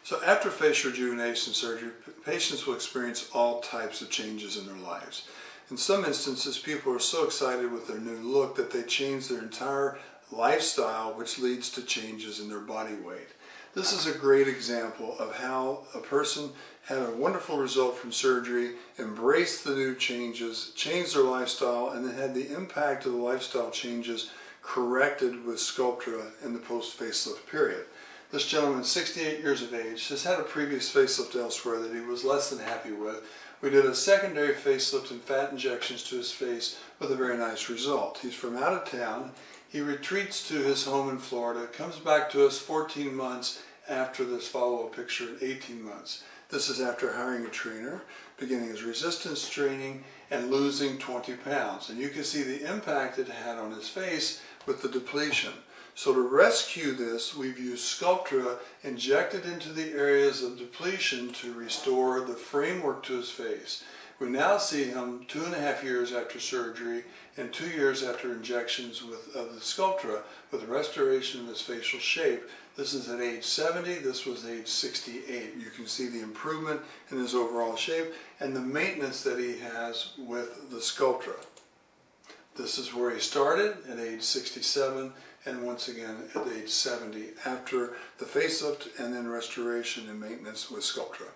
So after facial rejuvenation surgery, patients will experience all types of changes in their lives. In some instances, people are so excited with their new look that they change their entire lifestyle, which leads to changes in their body weight. This is a great example of how a person had a wonderful result from surgery, embraced the new changes, changed their lifestyle, and then had the impact of the lifestyle changes corrected with Scuptra in the post-facelift period. This gentleman, 68 years of age, has had a previous facelift elsewhere that he was less than happy with. We did a secondary facelift and fat injections to his face with a very nice result. He's from out of town. He retreats to his home in Florida, comes back to us 14 months after this follow-up picture at 18 months. This is after hiring a trainer, beginning his resistance training, and losing 20 pounds. And you can see the impact it had on his face with the depletion. So to rescue this, we've used Scuptra injected into the areas of depletion to restore the framework to his face. We now see him 2.5 years after surgery and 2 years after injections of the Scuptra with the restoration of his facial shape. This is at age 70, this was age 68. You can see the improvement in his overall shape and the maintenance that he has with the Scuptra. This is where he started at age 67 and once again at age 70 after the facelift and then restoration and maintenance with Scuptra.